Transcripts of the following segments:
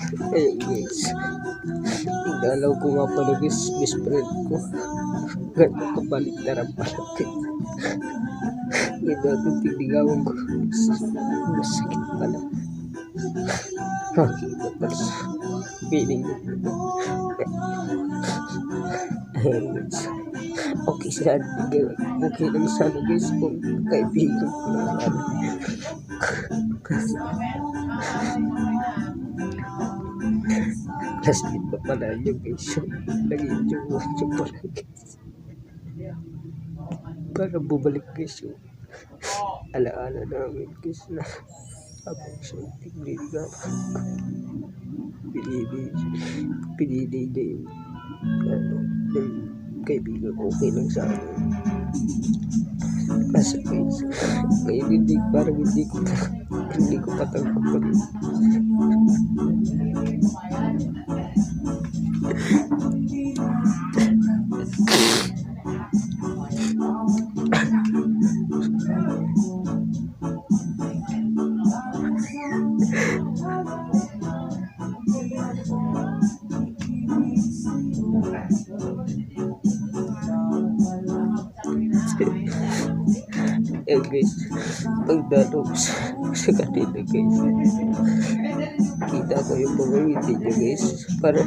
Ayun guys, inalaw ko nga pala guys, best friend ko. Ganun kabaliktaran pala guys. Yung dating tinigawan ko, masakit pala. Nakita pala sa feeling ko. Ayun guys, okay sana, okay lang sana guys kung kaibigan ko lang sana. Classmate pa pala yun guys, naging jowa pala guys. Para bumalik guys yung alaala namin guys na habang siyang tignigan, pinili niya yung ng kaibigan ko, okay lang sa akin. Kasi guys, ngayon parang hindi ko patanggap. Eh guys, pagdalo ko sa kanila guys, kita ko yung mga ngiti niya guys, para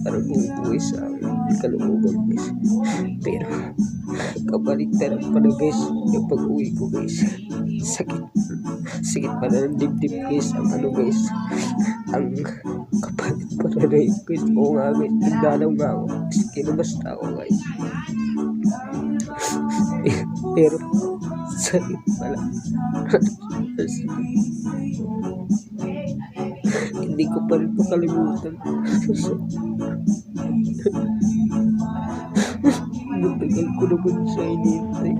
bumubuhay sa kalooban guys. Pero kabaliktaran pala guys, yung pag-uwi ko guys, sakit pala ng dibdib guys, ang guys, ang kapalit pala na yun guys. Oo nga guys, nagdalaw nga ako, kinabasta ako guys. Pero sakit pala. Hindi ko pa rin makalimutan. Matagal ko naman siya hinihintay.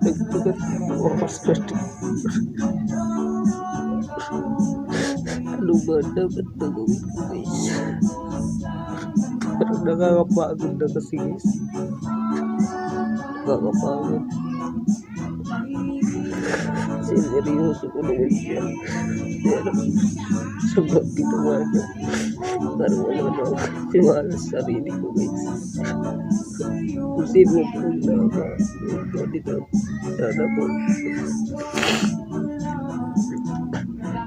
Nagtagal ko oras na ito. Ano ba dapat na gawin ko guys? Parang nakakapagod na kasi guys. Nakakapagod. Sineryoso ko naman siya. Pero sobrang ginawa niya. Parang wala na ako tiwala sa sarili ko guys. Kung sino po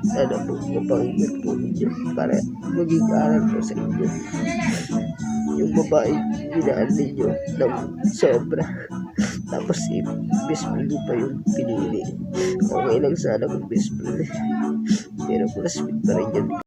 sana po mapakinggan po ninyo para maging aral po sa inyo. Yung babae ginaan ninyo ng sobra, tapos si best friend pa yung pinili. Okay lang sana kung best friend, pero classmate pa rin yan.